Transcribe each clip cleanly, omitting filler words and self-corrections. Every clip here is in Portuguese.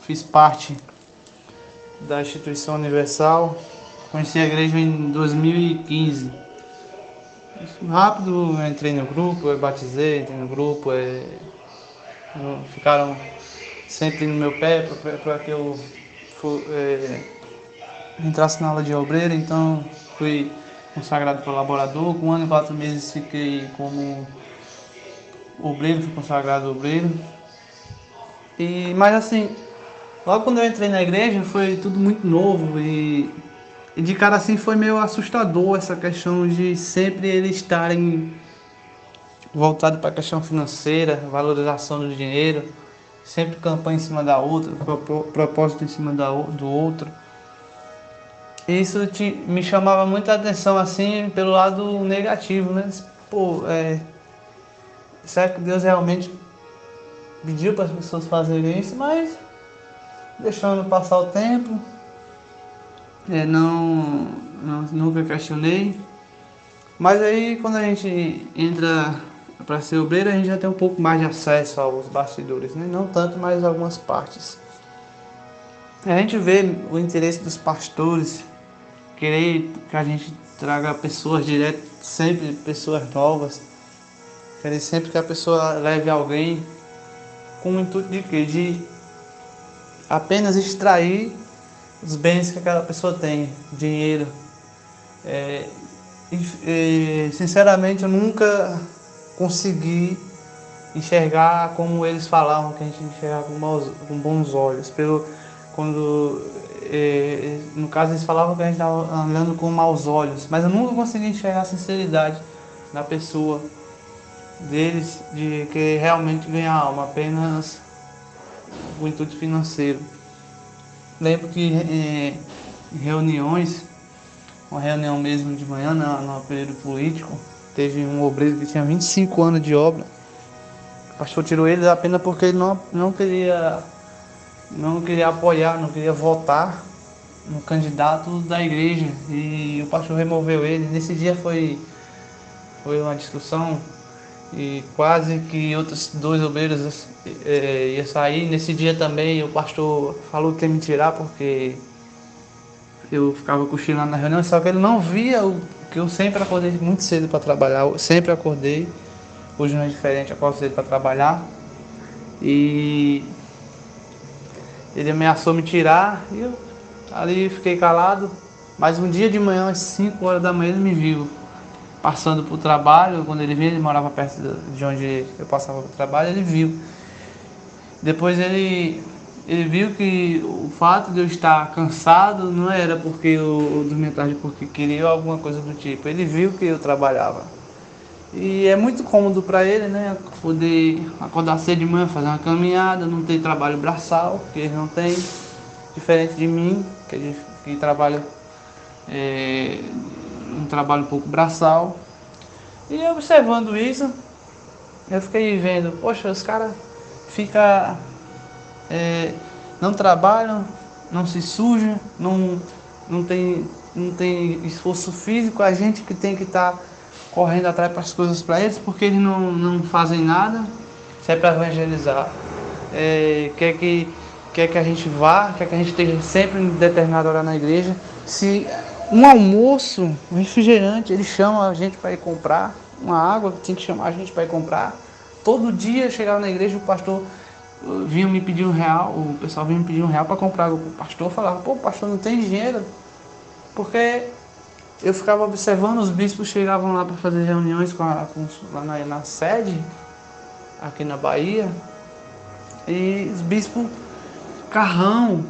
fiz parte da Instituição Universal. Conheci a igreja em 2015. Rápido, eu entrei no grupo, eu batizei, entrei no grupo, ficaram sempre no meu pé para que eu entrasse na aula de obreiro. Então fui consagrado colaborador. Com 1 ano e 4 meses fiquei como obreiro, fui consagrado obreiro. Mas assim, logo quando eu entrei na igreja foi tudo muito novo e de cara assim foi meio assustador essa questão de sempre eles estarem voltado para a questão financeira, valorização do dinheiro, sempre campanha em cima da outra, propósito em cima do outro. Isso me chamava muita atenção assim pelo lado negativo, né? Pô, será que Deus realmente pediu para as pessoas fazerem isso? Mas deixando passar o tempo, nunca questionei. Mas aí quando a gente entra para ser obreiro, a gente já tem um pouco mais de acesso aos bastidores, né? Não tanto, mas algumas partes. A gente vê o interesse dos pastores, querer que a gente traga pessoas direto, sempre pessoas novas, querer sempre que a pessoa leve alguém com o intuito de quê? De apenas extrair os bens que aquela pessoa tem, dinheiro. Sinceramente, eu nunca consegui enxergar como eles falavam que a gente enxergava com bons olhos. No caso, eles falavam que a gente estava andando com maus olhos, mas eu nunca consegui enxergar a sinceridade na pessoa deles de que realmente ganha alma, apenas o intuito financeiro. Lembro que em reuniões, uma reunião mesmo de manhã, no período político, teve um obreiro que tinha 25 anos de obra. O pastor tirou ele apenas porque ele não queria apoiar, não queria votar no candidato da igreja. E o pastor removeu ele. Nesse dia foi uma discussão e quase que outros 2 obreiros iam sair. Nesse dia também o pastor falou que ia me tirar porque eu ficava cochilando na reunião, só que ele não via que eu sempre acordei muito cedo para trabalhar, eu sempre acordei. Hoje não é diferente, eu acordo cedo para trabalhar. E ele ameaçou me tirar e eu ali fiquei calado. Mas um dia de manhã, às 5 horas da manhã, ele me viu passando para o trabalho. Quando ele viu, ele morava perto de onde eu passava para o trabalho, ele viu. Depois ele viu que o fato de eu estar cansado não era porque eu dormia tarde, porque queria alguma coisa do tipo. Ele viu que eu trabalhava. E é muito cômodo para ele, né? Poder acordar cedo de manhã, fazer uma caminhada, não ter trabalho braçal, que ele não tem. Diferente de mim, que trabalho um trabalho um pouco braçal. E observando isso, eu fiquei vendo, poxa, os caras ficam, não trabalham, não se sujam, não tem esforço físico, a gente que tem que estar correndo atrás para as coisas para eles, porque eles não fazem nada, se é para evangelizar. Quer que a gente vá, quer que a gente esteja sempre em determinada hora na igreja. Se um almoço, um refrigerante, ele chama a gente para ir comprar, uma água que tem que chamar a gente para ir comprar. Todo dia eu chegava na igreja, o pastor vinha me pedir R$1, o pessoal vinha me pedir R$1 para comprar. O pastor falava, pô, o pastor não tem dinheiro, porque eu ficava observando, os bispos chegavam lá para fazer reuniões lá na sede, aqui na Bahia, e os bispos, carro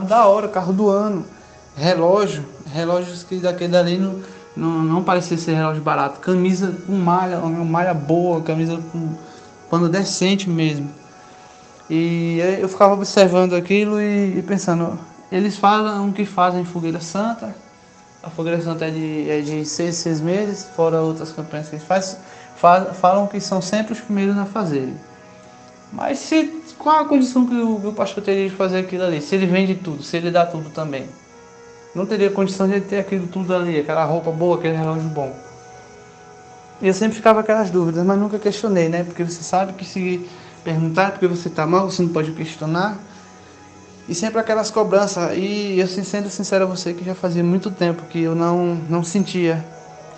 da hora, carro do ano, relógios que daquele dali não parecia ser relógio barato, camisa com malha, uma malha boa, camisa com pano decente mesmo. E eu ficava observando aquilo e pensando, eles falam que fazem fogueira santa. A fogueira santa é de 6 meses, fora outras campanhas que eles falam que são sempre os primeiros a fazerem. Mas qual a condição que o pastor teria de fazer aquilo ali? Se ele vende tudo, se ele dá tudo também. Não teria condição de ele ter aquilo tudo ali, aquela roupa boa, aquele relógio bom. E eu sempre ficava com aquelas dúvidas, mas nunca questionei, né? Porque você sabe que se perguntar porque você está mal, você não pode questionar. E sempre aquelas cobranças. E eu, sendo sincero a você, que já fazia muito tempo que eu não sentia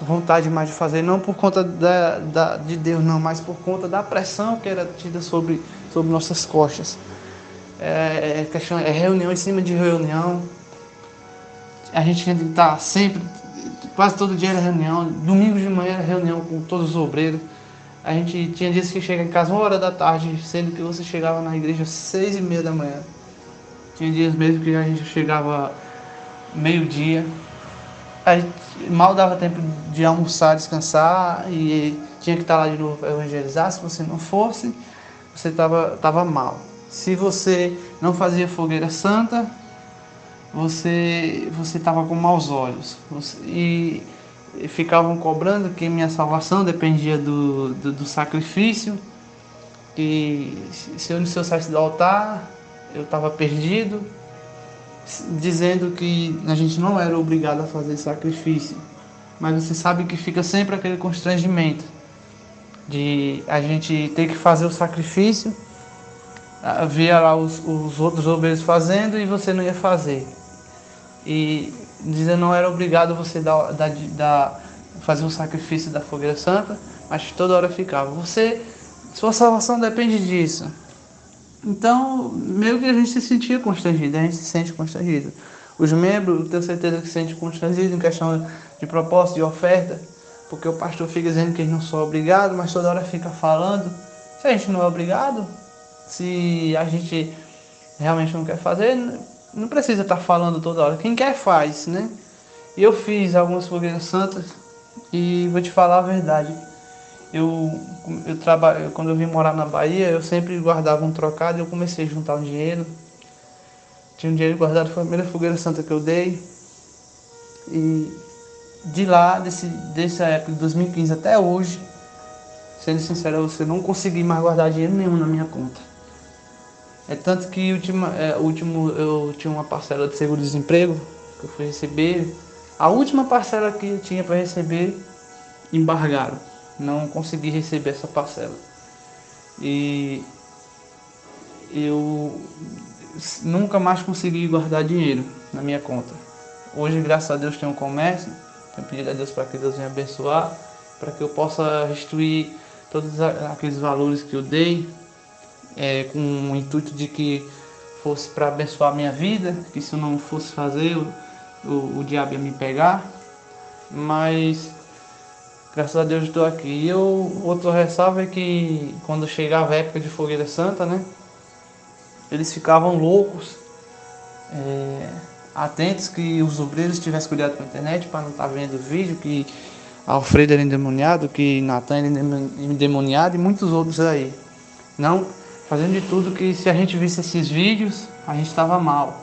vontade mais de fazer, não por conta de Deus, não, mas por conta da pressão que era tida sobre nossas costas. É reunião em cima de reunião. A gente tinha que estar sempre, quase todo dia era reunião. Domingo de manhã era reunião com todos os obreiros. A gente tinha dias que chega em casa 1 hora da tarde, sendo que você chegava na igreja às 6h30 da manhã. Tinha dias mesmo que a gente chegava meio-dia. Aí mal dava tempo de almoçar, descansar e tinha que estar lá de novo para evangelizar. Se você não fosse, você estava mal. Se você não fazia fogueira santa, você estava com maus olhos. E ficavam cobrando que minha salvação dependia do sacrifício, que se eu saísse do altar, eu estava perdido, dizendo que a gente não era obrigado a fazer sacrifício. Mas você sabe que fica sempre aquele constrangimento de a gente ter que fazer o sacrifício, via lá os outros obreiros fazendo e você não ia fazer. E dizendo não era obrigado você fazer o sacrifício da fogueira santa, mas toda hora ficava. Sua salvação depende disso. Então, meio que a gente se sentia constrangido, a gente se sente constrangido. Os membros, eu tenho certeza que se sente constrangido em questão de propósito, de oferta, porque o pastor fica dizendo que eles não são obrigados, mas toda hora fica falando. Se a gente não é obrigado, se a gente realmente não quer fazer, não precisa estar falando toda hora. Quem quer faz, né? E eu fiz algumas fogueiras santas e vou te falar a verdade. Quando eu vim morar na Bahia, eu sempre guardava um trocado e eu comecei a juntar um dinheiro. Tinha um dinheiro guardado, foi a primeira fogueira santa que eu dei. E de lá, dessa época de 2015 até hoje, sendo sincero, eu não consegui mais guardar dinheiro nenhum na minha conta. É tanto que eu tinha uma parcela de seguro-desemprego que eu fui receber. A última parcela que eu tinha para receber, embargaram. Não consegui receber essa parcela. E eu nunca mais consegui guardar dinheiro na minha conta. Hoje, graças a Deus, tenho um comércio. Tenho pedido a Deus para que Deus me abençoar, para que eu possa restituir todos aqueles valores que eu dei, com o intuito de que fosse para abençoar a minha vida, que se eu não fosse fazer, o diabo ia me pegar. Mas graças a Deus estou aqui. E outro ressalvo é que quando chegava a época de fogueira santa, né, eles ficavam loucos, atentos que os obreiros tivessem cuidado com a internet para não estar vendo vídeo, que Alfredo era endemoniado, que Natan era endemoniado e muitos outros aí. Não, fazendo de tudo que se a gente visse esses vídeos, a gente estava mal.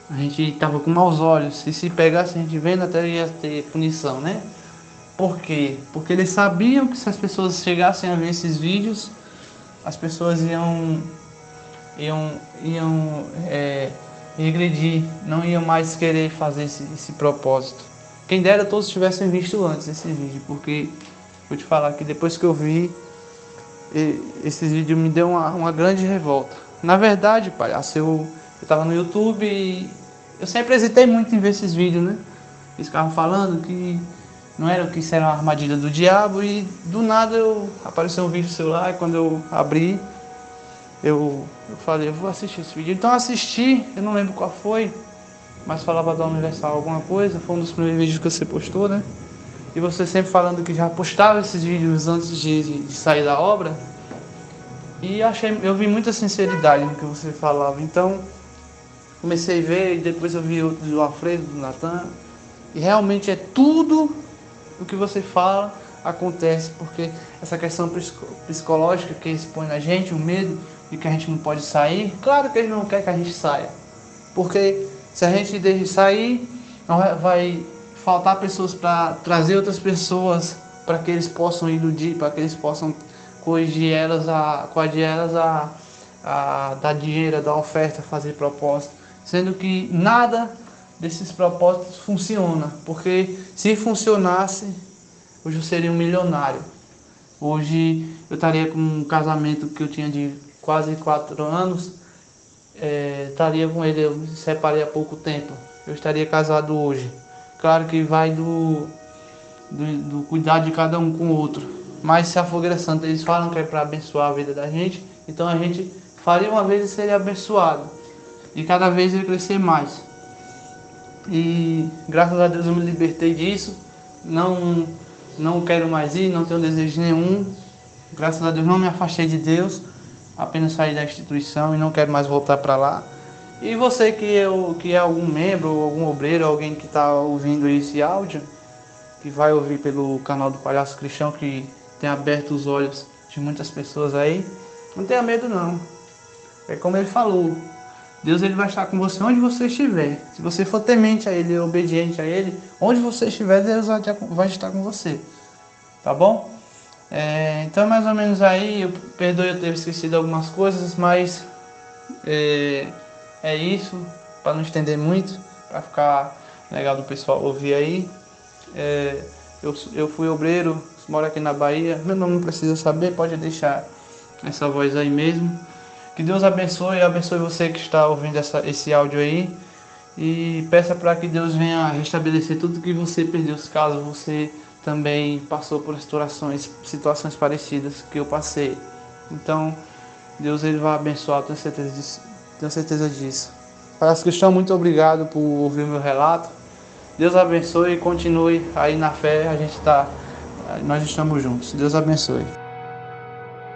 A gente estava com maus olhos. E se pegasse a gente vendo, até ia ter punição, né? Por quê? Porque eles sabiam que se as pessoas chegassem a ver esses vídeos, as pessoas iam regredir, não iam mais querer fazer esse propósito. Quem dera todos tivessem visto antes esse vídeo, porque vou te falar que depois que eu vi, esse vídeo me deu uma grande revolta. Na verdade, palhaço, eu estava no YouTube e eu sempre hesitei muito em ver esses vídeos, né? Eles ficavam falando que não era que isso era uma armadilha do diabo e do nada apareceu um vídeo no celular e quando eu abri, eu falei, eu vou assistir esse vídeo. Então assisti, eu não lembro qual foi, mas falava da Universal alguma coisa, foi um dos primeiros vídeos que você postou, né? E você sempre falando que já postava esses vídeos antes de sair da obra. E eu vi muita sinceridade no que você falava. Então comecei a ver e depois eu vi outro do Alfredo, do Natan. E realmente é tudo o que você fala acontece, porque essa questão psicológica que expõe na gente, o medo de que a gente não pode sair, claro que ele não quer que a gente saia. Porque se a gente deixa sair, vai faltar pessoas para trazer outras pessoas para que eles possam iludir, para que eles possam coagir elas a dar dinheiro, a dar oferta, a fazer propósito. Sendo que nada desses propósitos funciona. Porque se funcionasse, hoje eu seria um milionário. Hoje eu estaria com um casamento que eu tinha de quase 4 anos, estaria com ele. Eu me separei há pouco tempo. Eu estaria casado hoje. Claro que vai do cuidado de cada um com o outro. Mas se a fogueira santa, eles falam que é para abençoar a vida da gente, então a gente faria uma vez e seria abençoado. E cada vez ele crescer mais. E graças a Deus eu me libertei disso. Não quero mais ir, não tenho desejo nenhum. Graças a Deus não me afastei de Deus. Apenas saí da instituição e não quero mais voltar para lá. E você que é algum membro, algum obreiro, alguém que está ouvindo esse áudio, que vai ouvir pelo canal do Palhaço Cristão, que tem aberto os olhos de muitas pessoas aí, não tenha medo não. É como ele falou, Deus ele vai estar com você onde você estiver. Se você for temente a Ele, obediente a Ele, onde você estiver, Deus vai estar com você. Tá bom? Então mais ou menos aí, perdoe eu ter esquecido algumas coisas, mas é isso, para não estender muito, para ficar legal do pessoal ouvir aí. Eu fui obreiro, moro aqui na Bahia, meu nome não precisa saber, pode deixar essa voz aí mesmo. Que Deus abençoe você que está ouvindo esse áudio aí. E peça para que Deus venha restabelecer tudo que você perdeu, caso você também passou por situações parecidas que eu passei. Então, Deus ele vai abençoar, tenho certeza disso. Tenho certeza disso. Palhaço Cristão, muito obrigado por ouvir o meu relato. Deus abençoe e continue aí na fé. Nós estamos juntos. Deus abençoe.